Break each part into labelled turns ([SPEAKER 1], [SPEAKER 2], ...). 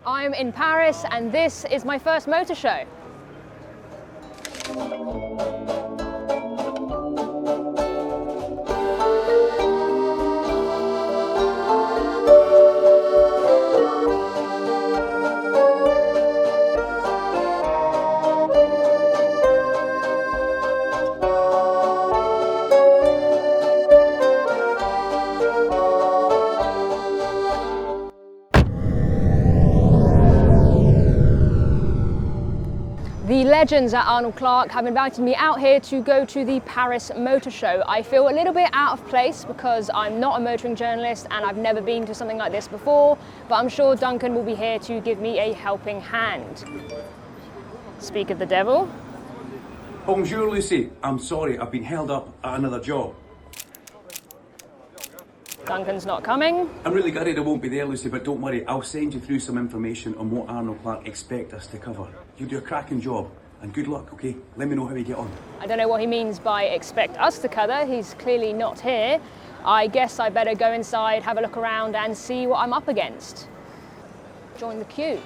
[SPEAKER 1] I'm in Paris and this is my first motor show. The legends at Arnold Clark have invited me out here to go to the Paris Motor Show. I feel a little bit out of place because I'm not a motoring journalist and I've never been to something like this before, but I'm sure Duncan will be here to give me a helping hand. Speak of the devil.
[SPEAKER 2] Bonjour, Lucy. I'm sorry, I've been held up at another job.
[SPEAKER 1] Duncan's not coming.
[SPEAKER 2] I'm really gutted I won't be there, Lucy, but don't worry, I'll send you through some information on what Arnold Clark expect us to cover. You'll do a cracking job, and good luck, okay? Let me know how you get on.
[SPEAKER 1] I don't know what he means by expect us to cover. He's clearly not here. I guess I better go inside, have a look around and see what I'm up against. Join the queue.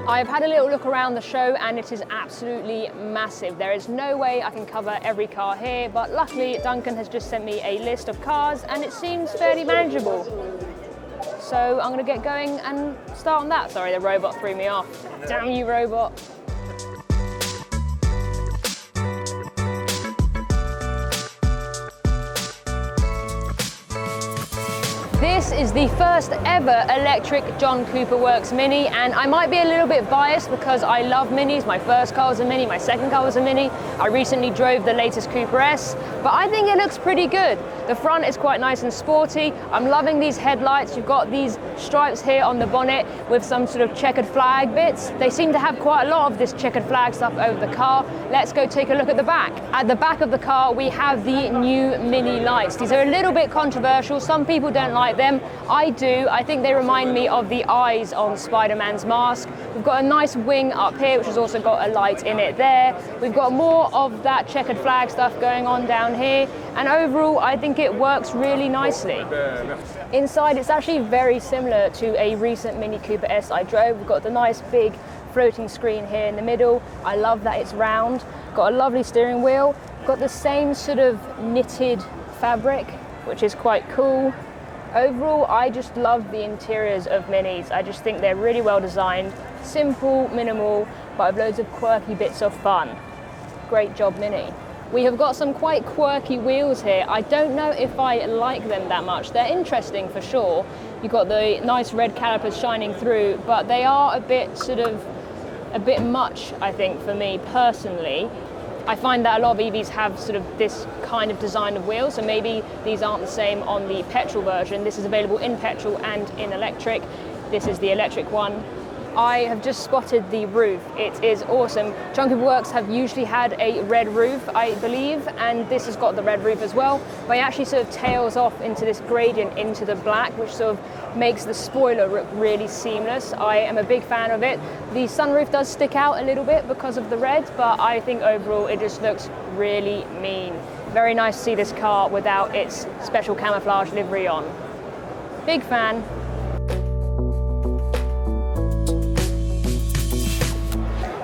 [SPEAKER 1] I've had a little look around the show and it is absolutely massive. There is no way I can cover every car here, but luckily Duncan has just sent me a list of cars and it seems fairly manageable. So I'm going to get going and start on that. Sorry, the robot threw me off. Damn you, robot. This is the first ever electric John Cooper Works Mini, and I might be a little bit biased because I love Minis. My first car was a Mini, my second car was a Mini. I recently drove the latest Cooper S, but I think it looks pretty good. The front is quite nice and sporty. I'm loving these headlights. You've got these stripes here on the bonnet with some sort of checkered flag bits. They seem to have quite a lot of this checkered flag stuff over the car. Let's go take a look at the back. At the back of the car, we have the new Mini lights. These are a little bit controversial. Some people don't like them. I do. I think they remind me of the eyes on Spider-Man's mask. We've got a nice wing up here, which has also got a light in it there. We've got more of that checkered flag stuff going on down here. And overall, I think it works really nicely. Inside, it's actually very similar to a recent Mini Cooper S I drove. We've got the nice big floating screen here in the middle. I love that it's round. Got a lovely steering wheel. Got the same sort of knitted fabric, which is quite cool. Overall, I just love the interiors of Minis. I just think they're really well designed, simple, minimal, but with loads of quirky bits of fun. Great job, Mini. We have got some quite quirky wheels here. I don't know if I like them that much. They're interesting for sure. You've got the nice red calipers shining through, but they are a bit much, I think, for me personally. I find that a lot of EVs have sort of this kind of design of wheels, so maybe these aren't the same on the petrol version. This is available in petrol and in electric. This is the electric one. I have just spotted the roof. It is awesome. John Cooper Works have usually had a red roof, I believe, and this has got the red roof as well, but it actually sort of tails off into this gradient into the black, which sort of makes the spoiler look really seamless. I am a big fan of it. The sunroof does stick out a little bit because of the red, but I think overall it just looks really mean. Very nice to see this car without its special camouflage livery on. Big fan.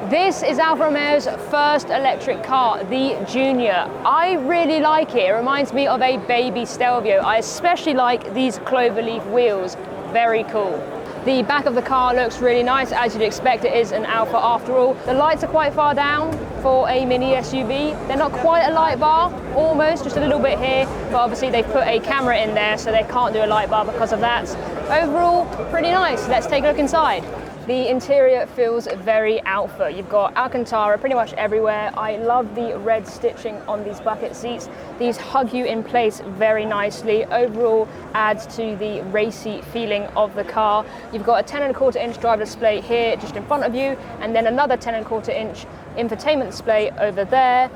[SPEAKER 1] This is Alfa Romeo's first electric car, the Junior. I really like it. It reminds me of a baby Stelvio. I especially like these cloverleaf wheels. Very cool. The back of the car looks really nice. As you'd expect, it is an Alfa after all. The lights are quite far down for a mini SUV. They're not quite a light bar, almost, just a little bit here, but obviously they've put a camera in there, so they can't do a light bar because of that. Overall, pretty nice. Let's take a look inside. The interior feels very Alfa. You've got Alcantara pretty much everywhere. I love the red stitching on these bucket seats. These hug you in place very nicely. Overall adds to the racy feeling of the car. You've got a 10.25 inch driver display here just in front of you, and then another 10.25 inch infotainment display over there.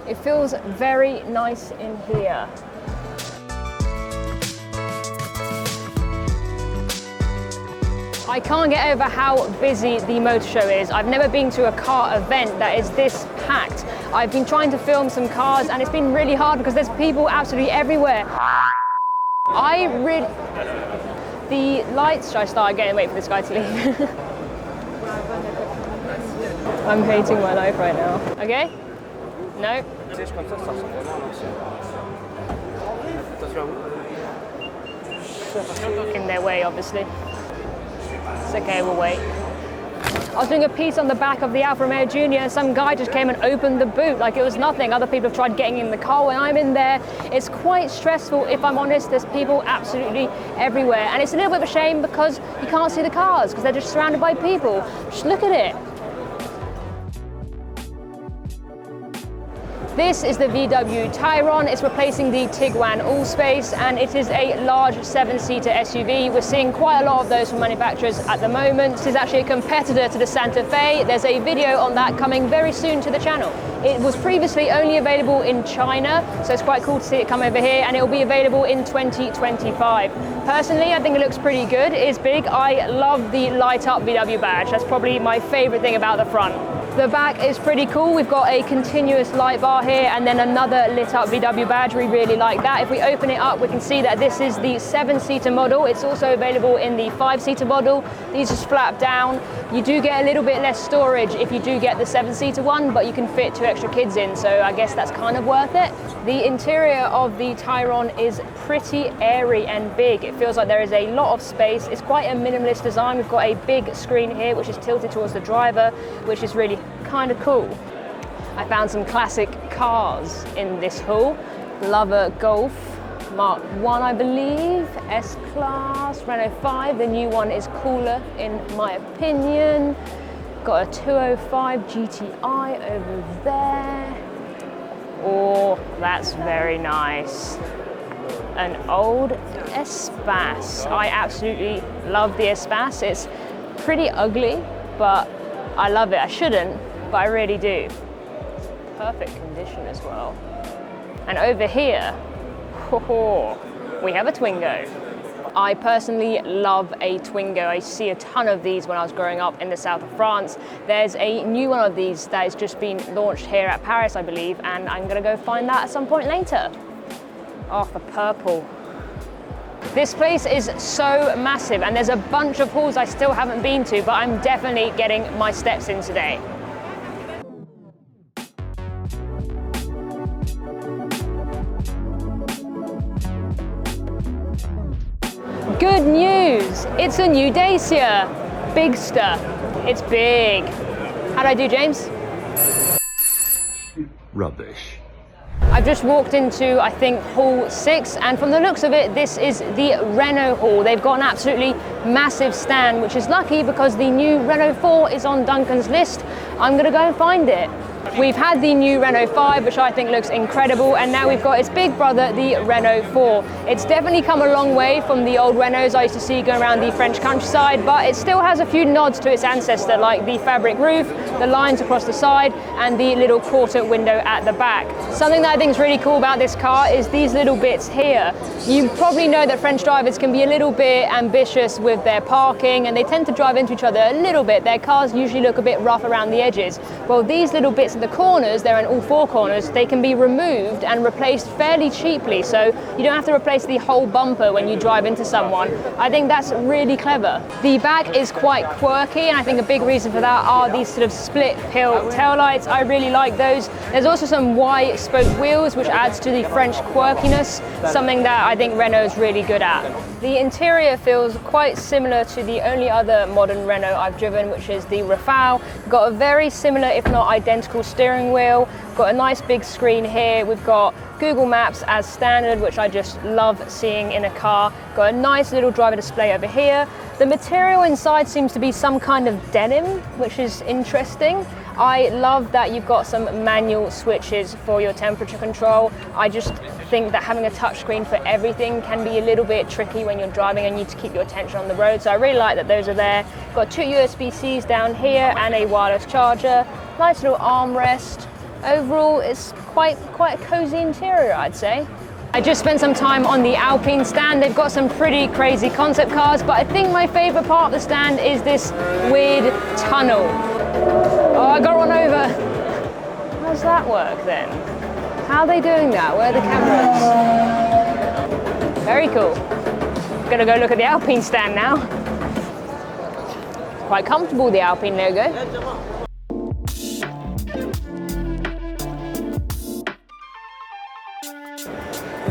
[SPEAKER 1] It feels very nice in here. I can't get over how busy the motor show is. I've never been to a car event that is this packed. I've been trying to film some cars and it's been really hard because there's people absolutely everywhere. The lights, should I start again and wait for this guy to leave? I'm hating my life right now. Okay? No? In their way, obviously. It's okay, we'll wait. I was doing a piece on the back of the Alfa Romeo Junior and some guy just came and opened the boot like it was nothing. Other people have tried getting in the car when I'm in there. It's quite stressful, if I'm honest. There's people absolutely everywhere. And it's a little bit of a shame because you can't see the cars because they're just surrounded by people. Just look at it. This is the VW Tyron. It's replacing the Tiguan Allspace and it is a large 7-seater SUV. We're seeing quite a lot of those from manufacturers at the moment. This is actually a competitor to the Santa Fe. There's a video on that coming very soon to the channel. It was previously only available in China, so it's quite cool to see it come over here, and it will be available in 2025. Personally, I think it looks pretty good. It is big. I love the light up VW badge. That's probably my favorite thing about the front. The back is pretty cool. We've got a continuous light bar here and then another lit up VW badge. We really like that. If we open it up, we can see that this is the 7-seater model. It's also available in the 5-seater model. These just flap down. You do get a little bit less storage if you do get the 7-seater one, but you can fit 2 extra kids in, so I guess that's kind of worth it. The interior of the Tyron is pretty airy and big. It feels like there is a lot of space. It's quite a minimalist design. We've got a big screen here, which is tilted towards the driver, which is really kind of cool. I found some classic cars in this haul. Love a Golf Mark 1, I believe, S-Class, Renault 5. The new one is cooler in my opinion. Got a 205 GTI over there. Oh, that's very nice. An old Espace. I absolutely love the Espace. It's pretty ugly, but I love it. I shouldn't, but I really do. Perfect condition as well. And over here, we have a Twingo. I personally love a Twingo. I see a ton of these when I was growing up in the south of France. There's a new one of these that has just been launched here at Paris, I believe, and I'm gonna go find that at some point later. Oh, the purple. This place is so massive and there's a bunch of halls I still haven't been to, but I'm definitely getting my steps in today. Good news! It's a new Dacia. Big stuff. It's big. How'd I do, James?
[SPEAKER 3] Rubbish.
[SPEAKER 1] I've just walked into, I think, Hall 6, and from the looks of it, this is the Renault Hall. They've got an absolutely massive stand, which is lucky because the new Renault 4 is on Duncan's list. I'm gonna go and find it. We've had the new Renault 5, which I think looks incredible, and now we've got its big brother, the Renault 4. It's definitely come a long way from the old Renaults I used to see going around the French countryside, but it still has a few nods to its ancestor, like the fabric roof, the lines across the side, and the little quarter window at the back. Something that I think is really cool about this car is these little bits here. You probably know that French drivers can be a little bit ambitious with their parking, and they tend to drive into each other a little bit. Their cars usually look a bit rough around the edges. Well, these little bits at the corners, they're in all 4 corners, they can be removed and replaced fairly cheaply, so you don't have to replace the whole bumper when you drive into someone. I think that's really clever. The back is quite quirky, and I think a big reason for that are these sort of split pill taillights. I really like those. There's also some Y-spoke wheels, which adds to the French quirkiness, something that I think Renault is really good at. The interior feels quite similar to the only other modern Renault I've driven, which is the Rafale. Got a very similar, if not identical, steering wheel. Got a nice big screen here. We've got Google Maps as standard, which I just love seeing in a car. Got a nice little driver display over here. The material inside seems to be some kind of denim, which is interesting. I love that you've got some manual switches for your temperature control. I just think that having a touchscreen for everything can be a little bit tricky when you're driving and you need to keep your attention on the road. So I really like that those are there. Got 2 USB-Cs down here and a wireless charger. Nice little armrest. Overall, it's quite a cozy interior, I'd say. I just spent some time on the Alpine stand. They've got some pretty crazy concept cars, but I think my favorite part of the stand is this weird tunnel. Oh, I got run over. That was does that work then? How are they doing that? Where are the cameras? Very cool. Gonna go look at the Alpine stand now. Quite comfortable, the Alpine logo.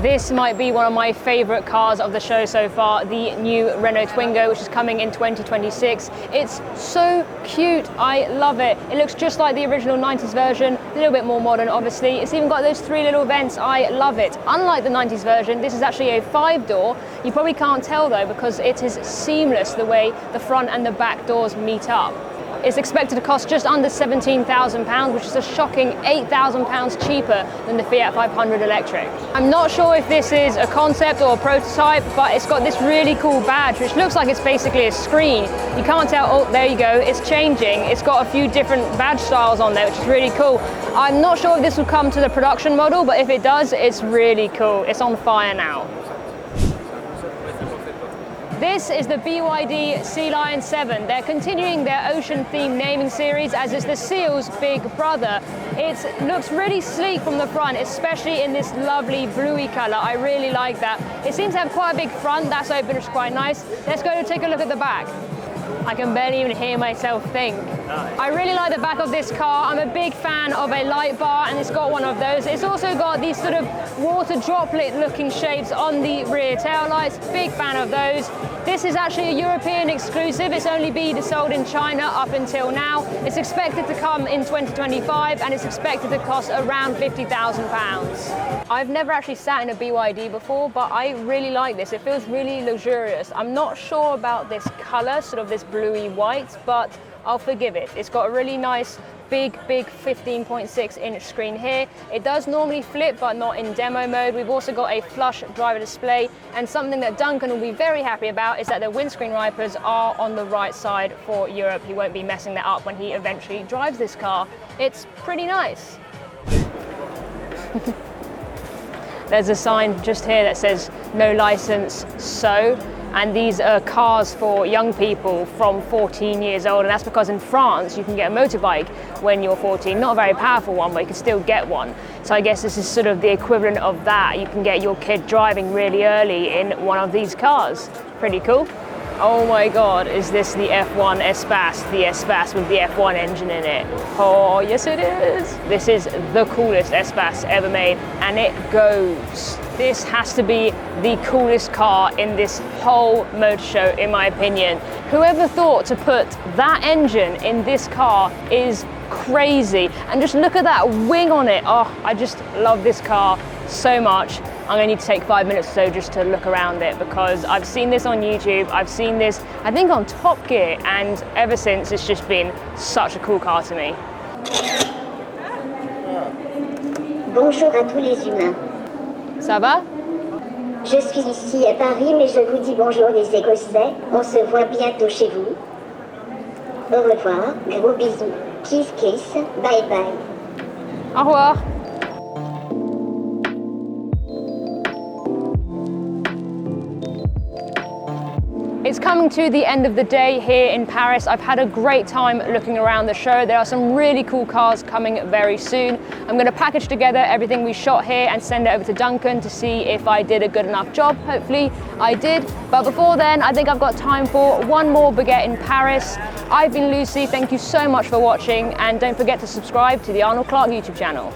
[SPEAKER 1] This might be one of my favorite cars of the show so far, the new Renault Twingo, which is coming in 2026. It's so cute, I love it. It looks just like the original 90s version, a little bit more modern obviously. It's even got those 3 little vents, I love it. Unlike the 90s version, this is actually a 5-door. You probably can't tell though because it is seamless the way the front and the back doors meet up. It's expected to cost just under £17,000, which is a shocking £8,000 cheaper than the Fiat 500 electric. I'm not sure if this is a concept or a prototype, but it's got this really cool badge, which looks like it's basically a screen. You can't tell, oh, there you go, it's changing. It's got a few different badge styles on there, which is really cool. I'm not sure if this will come to the production model, but if it does, it's really cool. It's on fire now. This is the BYD Sealion 7. They're continuing their ocean-themed naming series, as is the Seal's big brother. It looks really sleek from the front, especially in this lovely bluey color. I really like that. It seems to have quite a big front, that's open, which is quite nice. Let's go take a look at the back. I can barely even hear myself think. I really like the back of this car. I'm a big fan of a light bar, and it's got one of those. It's also got these sort of water droplet looking shapes on the rear taillights. Big fan of those. This is actually a European exclusive. It's only been sold in China up until now. It's expected to come in 2025, and it's expected to cost around £50,000. I've never actually sat in a BYD before, but I really like this. It feels really luxurious. I'm not sure about this color, sort of this bluey white, but I'll forgive it. It's got a really nice big 15.6-inch screen here. It does normally flip, but not in demo mode. We've also got a flush driver display, and something that Duncan will be very happy about is that the windscreen wipers are on the right side for Europe. He won't be messing that up when he eventually drives this car. It's pretty nice. There's a sign just here that says no license, so. And these are cars for young people from 14 years old, and that's because in France you can get a motorbike when you're 14. Not a very powerful one, but you can still get one. So I guess this is sort of the equivalent of that. You can get your kid driving really early in one of these cars. Pretty cool. Oh my God, is this the F1 Espace? The Espace with the F1 engine in it. Oh, yes it is. This is the coolest Espace ever made, and it goes. This has to be the coolest car in this whole motor show, in my opinion. Whoever thought to put that engine in this car is crazy. And just look at that wing on it. Oh, I just love this car so much. I'm going to need to take 5 minutes or so just to look around it, because I've seen this on YouTube. I've seen this, I think, on Top Gear, and ever since it's just been such a cool car to me.
[SPEAKER 3] Bonjour à tous les humains.
[SPEAKER 1] Ça va?
[SPEAKER 3] Je suis ici à Paris, mais je vous dis bonjour les Écossais. On se voit bientôt chez vous. Au revoir, gros bisous. Kiss kiss, bye bye.
[SPEAKER 1] Au revoir. It's coming to the end of the day here in Paris. I've had a great time looking around the show. There are some really cool cars coming very soon. I'm going to package together everything we shot here and send it over to Duncan to see if I did a good enough job. Hopefully I did. But before then, I think I've got time for one more baguette in Paris. I've been Lucy. Thank you so much for watching, and don't forget to subscribe to the Arnold Clark YouTube channel.